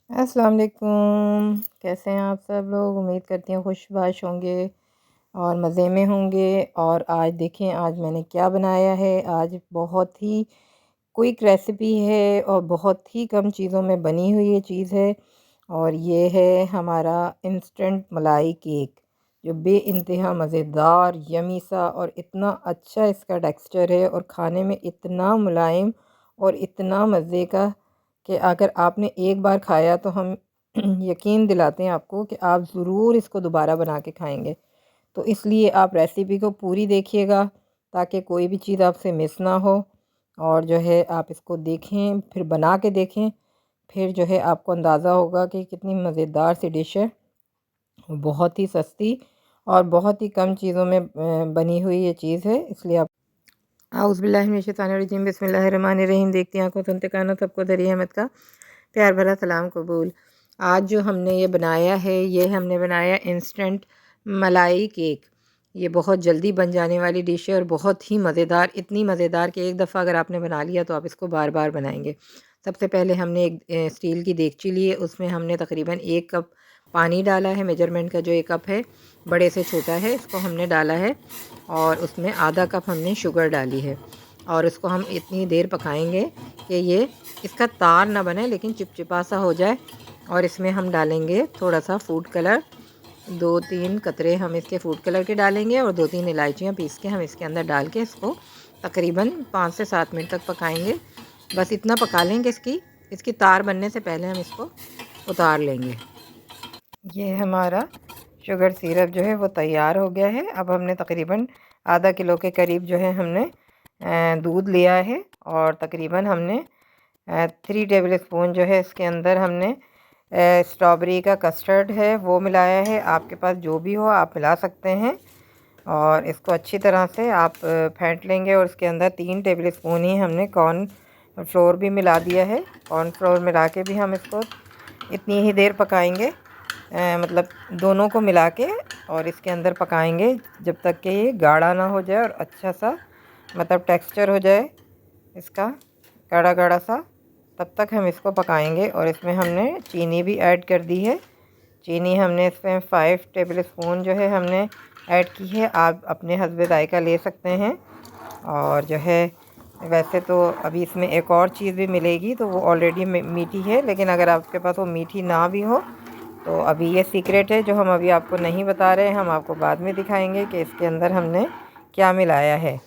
अस्सलाम वालेकुम। कैसे हैं आप सब लोग? उम्मीद करती हूँ खुशबाश होंगे और मज़े में होंगे। और आज देखें आज मैंने क्या बनाया है। आज बहुत ही क्विक रेसिपी है और बहुत ही कम चीज़ों में बनी हुई ये चीज़ है। और ये है हमारा इंस्टेंट मलाई केक, जो बेइंतहा मज़ेदार यमी सा और इतना अच्छा इसका टेक्सचर है और खाने में इतना मुलायम और इतना मज़े का कि अगर आपने एक बार खाया तो हम यकीन दिलाते हैं आपको कि आप ज़रूर इसको दोबारा बना के खाएंगे। तो इसलिए आप रेसिपी को पूरी देखिएगा ताकि कोई भी चीज़ आपसे मिस ना हो। और जो है आप इसको देखें, फिर बना के देखें, फिर जो है आपको अंदाज़ा होगा कि कितनी मज़ेदार सी डिश है। बहुत ही सस्ती और बहुत ही कम चीज़ों में बनी हुई ये चीज़ है। इसलिए आप आउज़ुबिल्लाहिमिनश्शैतानिर्रजीम बिस्मिल्लाहिर्रहमानिर्रहीम। देखते हैं आंखों सुनते कानों सबको दरिया अहमद का प्यार भरा सलाम कबूल। आज जो हमने ये बनाया है, ये हमने बनाया इंस्टेंट मलाई केक। ये बहुत जल्दी बन जाने वाली डिश है और बहुत ही मज़ेदार, इतनी मज़ेदार कि एक दफ़ा अगर आपने बना लिया तो आप इसको बार बार बनाएंगे। सबसे पहले हमने एक स्टील की देगची ली है, उसमें हमने तकरीबन 1 कप पानी डाला है। मेजरमेंट का जो 1 कप है, बड़े से छोटा है, इसको हमने डाला है। और उसमें आधा कप हमने शुगर डाली है और इसको हम इतनी देर पकाएंगे कि ये इसका तार ना बने लेकिन चिपचिपा सा हो जाए। और इसमें हम डालेंगे थोड़ा सा फूड कलर, 2-3 कतरे हम इसके फूड कलर के डालेंगे और 2-3 इलायचियाँ पीस के हम इसके अंदर डाल के इसको तकरीबन 5 से 7 मिनट तक पकाएंगे। बस इतना पका लेंगे, इसकी तार बनने से पहले हम इसको उतार लेंगे। ये हमारा शुगर सिरप जो है वो तैयार हो गया है। अब हमने तकरीबन आधा किलो के करीब जो है हमने दूध लिया है और तकरीबन हमने 3 टेबल स्पून जो है इसके अंदर हमने स्ट्रॉबेरी का कस्टर्ड है वो मिलाया है। आपके पास जो भी हो आप मिला सकते हैं। और इसको अच्छी तरह से आप फेंट लेंगे और इसके अंदर 3 टेबल स्पून ही हमने कॉर्न फ्लोर भी मिला दिया है। कॉर्न फ्लोर मिला के भी हम इसको इतनी ही देर पकाएंगे, मतलब दोनों को मिला के और इसके अंदर पकाएंगे जब तक कि ये गाढ़ा ना हो जाए और अच्छा सा मतलब टेक्सचर हो जाए इसका गाढ़ा गाढ़ा सा। तब तक हम इसको पकाएंगे। और इसमें हमने चीनी भी ऐड कर दी है। चीनी हमने इसमें 5 टेबल स्पून जो है हमने ऐड की है। आप अपने हस्बे जायका ले सकते हैं। और जो है वैसे तो अभी इसमें एक और चीज़ भी मिलेगी तो वो ऑलरेडी मीठी है, लेकिन अगर आपके पास वो मीठी ना भी हो तो अभी ये सीक्रेट है जो हम अभी आपको नहीं बता रहे हैं, हम आपको बाद में दिखाएंगे कि इसके अंदर हमने क्या मिलाया है।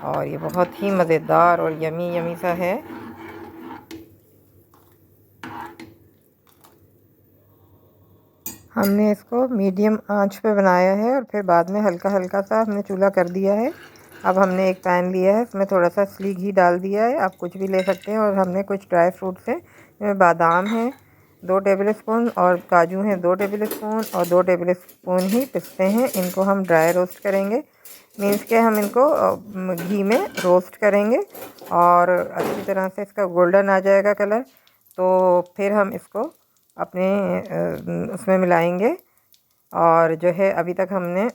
और ये बहुत ही मज़ेदार और यमी यमी सा है। हमने इसको मीडियम आंच पे बनाया है और फिर बाद में हल्का हल्का सा हमने चूल्हा कर दिया है। अब हमने एक पैन लिया है, इसमें थोड़ा सा असली घी डाल दिया है, आप कुछ भी ले सकते हैं। और हमने कुछ ड्राई फ्रूट्स हैं, इसमें बादाम है 2 टेबल स्पून और काजू हैं 2 टेबल स्पून और 2 टेबल स्पून ही पिस्ते हैं। इनको हम ड्राई रोस्ट करेंगे, मीन्स के हम इनको घी में रोस्ट करेंगे और अच्छी तरह से इसका गोल्डन आ जाएगा कलर, तो फिर हम इसको अपने उसमें मिलाएंगे। और जो है अभी तक हमने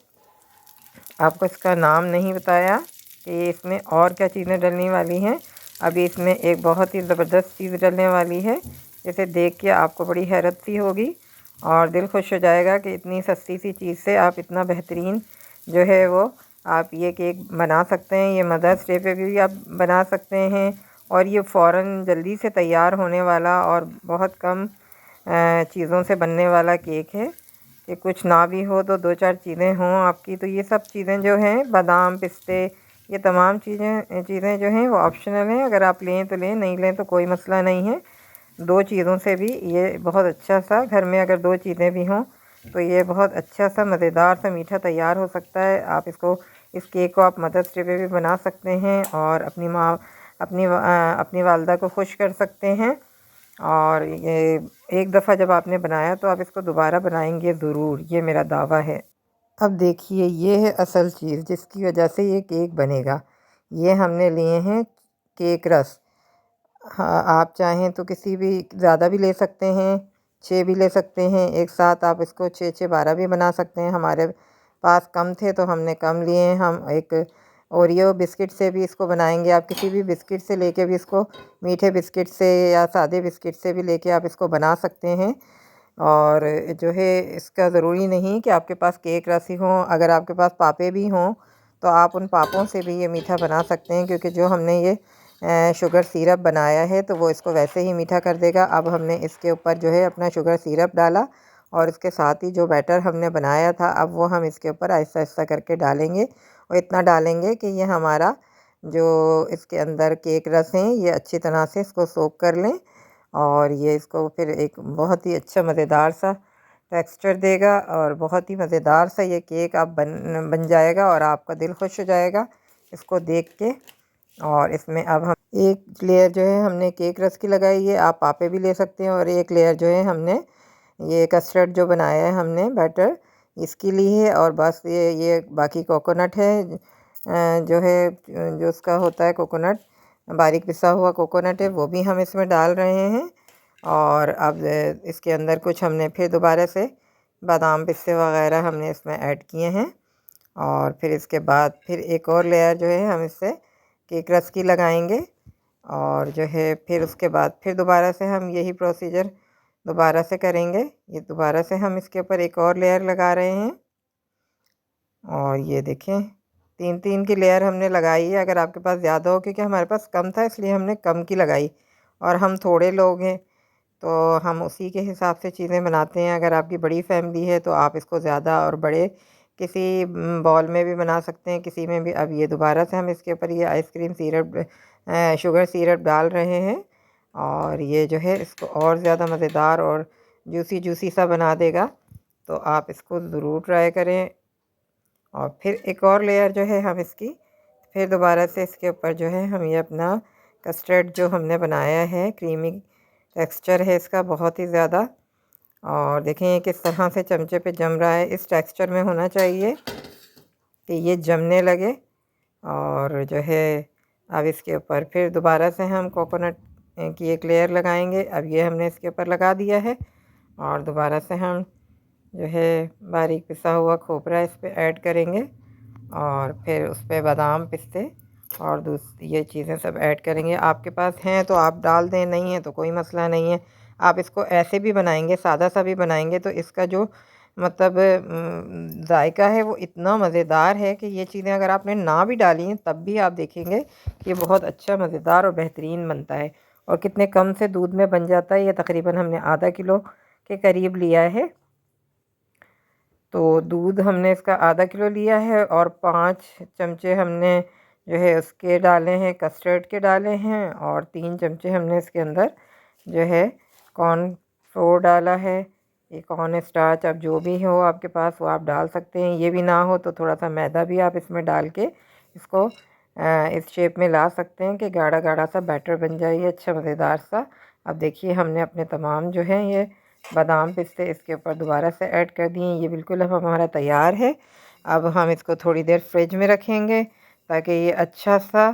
आपको इसका नाम नहीं बताया कि इसमें और क्या चीज़ें डलने वाली हैं। अभी इसमें एक बहुत ही ज़बरदस्त चीज़ डलने वाली है, जिसे देख के आपको बड़ी हैरत सी होगी और दिल खुश हो जाएगा कि इतनी सस्ती सी चीज़ से आप इतना बेहतरीन जो है वो आप ये केक बना सकते हैं। ये मदर्स डे पे भी आप बना सकते हैं और ये फ़ौरन जल्दी से तैयार होने वाला और बहुत कम चीज़ों से बनने वाला केक है कि कुछ ना भी हो तो 2-4 चीज़ें हों आपकी। तो ये सब चीज़ें जो हैं बादाम पिस्ते, ये तमाम चीज़ें जो हैं वो ऑप्शनल हैं, अगर आप लें तो लें, नहीं लें तो कोई मसला नहीं है। 2 चीज़ों से भी ये बहुत अच्छा सा, घर में अगर 2 चीज़ें भी हों तो ये बहुत अच्छा सा मज़ेदार सा मीठा तैयार हो सकता है। आप इस केक को आप मदर्स डे पे भी बना सकते हैं और अपनी वालदा को खुश कर सकते हैं। और ये एक दफ़ा जब आपने बनाया तो आप इसको दोबारा बनाएंगे ज़रूर, ये मेरा दावा है। अब देखिए ये है असल चीज़ जिसकी वजह से ये केक बनेगा। ये हमने लिए हैं केक रस। हाँ, आप चाहें तो किसी भी ज़्यादा भी ले सकते हैं, 6 भी ले सकते हैं एक साथ। आप इसको 6-6 12 भी बना सकते हैं। हमारे पास कम थे तो हमने कम लिए हैं। हम एक ओरियो बिस्किट से भी इसको बनाएंगे। आप किसी भी बिस्किट से लेके भी इसको, मीठे बिस्किट से या सादे बिस्किट से भी लेके आप इसको बना सकते हैं। और जो है इसका ज़रूरी नहीं कि आपके पास केक रस ही हो, अगर आपके पास पापे भी हों तो आप उन पापों से भी ये मीठा बना सकते हैं, क्योंकि जो हमने ये शुगर सिरप बनाया है तो वो इसको वैसे ही मीठा कर देगा। अब हमने इसके ऊपर जो है अपना शुगर सिरप डाला और इसके साथ ही जो बैटर हमने बनाया था अब वो हम इसके ऊपर आहिस्ता आहिस्ता करके डालेंगे। और इतना डालेंगे कि ये हमारा जो इसके अंदर केक रस हैं ये अच्छी तरह से इसको सोक कर लें, और ये इसको फिर एक बहुत ही अच्छा मज़ेदार सा टेक्सचर देगा और बहुत ही मज़ेदार सा ये केक आप बन जाएगा और आपका दिल खुश हो जाएगा इसको देख के। और इसमें अब हम एक लेयर जो है हमने केक रस की लगाई है, आप पापे भी ले सकते हैं, और एक लेयर जो है हमने ये कस्टर्ड जो बनाया है हमने बैटर इसकी ली है। और बस ये बाकी कोकोनट है, जो है जो उसका होता है कोकोनट, बारीक पिसा हुआ कोकोनट है, वो भी हम इसमें डाल रहे हैं। और अब इसके अंदर कुछ हमने फिर दोबारा से बादाम पिस्ते वगैरह हमने इसमें ऐड किए हैं। और फिर इसके बाद फिर एक और लेयर जो है हम इससे केक रस की लगाएंगे। और जो है फिर उसके बाद फिर दोबारा से हम यही प्रोसीजर दोबारा से करेंगे। ये दोबारा से हम इसके ऊपर एक और लेयर लगा रहे हैं। और ये देखें 3-3 की लेयर हमने लगाई है। अगर आपके पास ज़्यादा हो, क्योंकि हमारे पास कम था इसलिए हमने कम की लगाई, और हम थोड़े लोग हैं तो हम उसी के हिसाब से चीज़ें बनाते हैं। अगर आपकी बड़ी फैमिली है तो आप इसको ज़्यादा और बड़े किसी बॉल में भी बना सकते हैं, किसी में भी। अब ये दोबारा से हम इसके ऊपर ये आइसक्रीम सिरप शुगर सिरप डाल रहे हैं, और ये जो है इसको और ज़्यादा मज़ेदार और जूसी जूसी सा बना देगा। तो आप इसको ज़रूर ट्राई करें। और फिर एक और लेयर जो है हम इसकी फिर दोबारा से इसके ऊपर जो है हम ये अपना कस्टर्ड जो हमने बनाया है, क्रीमी टेक्सचर है इसका बहुत ही ज़्यादा। और देखें ये किस तरह से चमचे पे जम रहा है, इस टेक्सचर में होना चाहिए कि ये जमने लगे। और जो है अब इसके ऊपर फिर दोबारा से हम कोकोनट की एक लेयर लगाएंगे। अब ये हमने इसके ऊपर लगा दिया है, और दोबारा से हम जो है बारीक पिसा हुआ खोपरा इस पर ऐड करेंगे, और फिर उस पर बादाम पिस्ते और दूसरी ये चीज़ें सब ऐड करेंगे। आपके पास हैं तो आप डाल दें, नहीं है तो कोई मसला नहीं है। आप इसको ऐसे भी बनाएंगे, सादा सा भी बनाएंगे तो इसका जो मतलब जायका है वो इतना मज़ेदार है कि ये चीज़ें अगर आपने ना भी डाली हैं तब भी आप देखेंगे कि बहुत अच्छा मज़ेदार और बेहतरीन बनता है। और कितने कम से दूध में बन जाता है। ये तकरीबन हमने आधा किलो के करीब लिया है, तो दूध हमने इसका आधा किलो लिया है, और 5 चमचे हमने जो है उसके डाले हैं, कस्टर्ड के डाले हैं, और 3 चमचे हमने इसके अंदर जो है कॉर्न फ्लोर डाला है। ये कॉर्न स्टार्च अब जो भी हो आपके पास वो आप डाल सकते हैं, ये भी ना हो तो थोड़ा सा मैदा भी आप इसमें डाल के इसको इस शेप में ला सकते हैं कि गाढ़ा गाढ़ा सा बैटर बन जाए, ये अच्छा मज़ेदार सा। अब देखिए हमने अपने तमाम जो है ये बादाम पिस्ते इसके ऊपर दोबारा से ऐड कर दिए। ये बिल्कुल अब हमारा तैयार है। अब हम इसको थोड़ी देर फ्रिज में रखेंगे ताकि ये अच्छा सा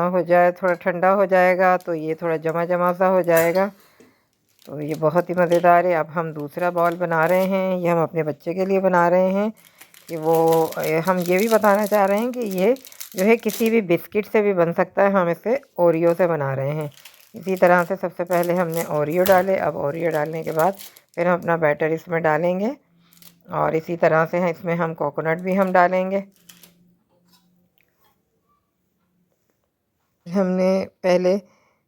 हो जाए, थोड़ा ठंडा हो जाएगा तो ये थोड़ा जमा जमा सा हो जाएगा। तो ये बहुत ही मज़ेदार है। अब हम दूसरा बॉल बना रहे हैं, ये हम अपने बच्चे के लिए बना रहे हैं कि वो हम ये भी बताना चाह रहे हैं कि ये जो है किसी भी बिस्किट से भी बन सकता है। हम इसे ओरियो से बना रहे हैं। इसी तरह से सबसे पहले हमने ओरियो डाले, अब ओरियो डालने के बाद फिर हम अपना बैटर इसमें डालेंगे, और इसी तरह से इसमें हम कोकोनट भी हम डालेंगे। हमने पहले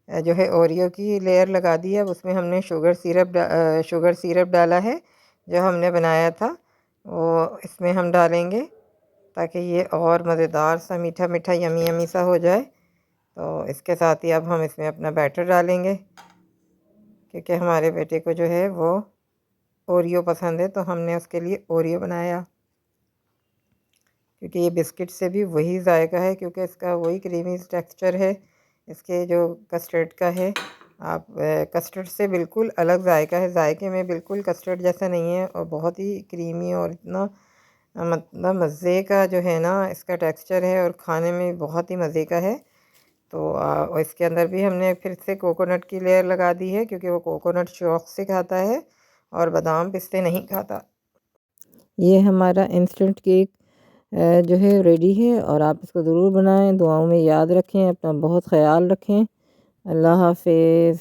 जो है ओरियो की लेयर लगा दी है, उसमें हमने शुगर सिरप डाला है जो हमने बनाया था, वो इसमें हम डालेंगे ताकि ये और मज़ेदार सा मीठा मीठा यमी यमी सा हो जाए। तो इसके साथ ही अब हम इसमें अपना बैटर डालेंगे, क्योंकि हमारे बेटे को जो है वो ओरियो पसंद है तो हमने उसके लिए ओरियो बनाया, क्योंकि ये बिस्किट से भी वही जायका है, क्योंकि इसका वही क्रीमी टेक्सचर है इसके जो कस्टर्ड का है। आप कस्टर्ड से बिल्कुल अलग जायका है, जायके में बिल्कुल कस्टर्ड जैसा नहीं है, और बहुत ही क्रीमी और इतना मतलब मज़े का जो है ना इसका टेक्सचर है, और खाने में बहुत ही मज़े का है। तो और इसके अंदर भी हमने फिर से कोकोनट की लेयर लगा दी है, क्योंकि वो कोकोनट शौक़ से खाता है और बादाम पिस्ते नहीं खाता। ये हमारा इंस्टेंट केक जो है रेडी है और आप इसको ज़रूर बनाएं। दुआओं में याद रखें, अपना बहुत ख्याल रखें। अल्लाह हाफिज़।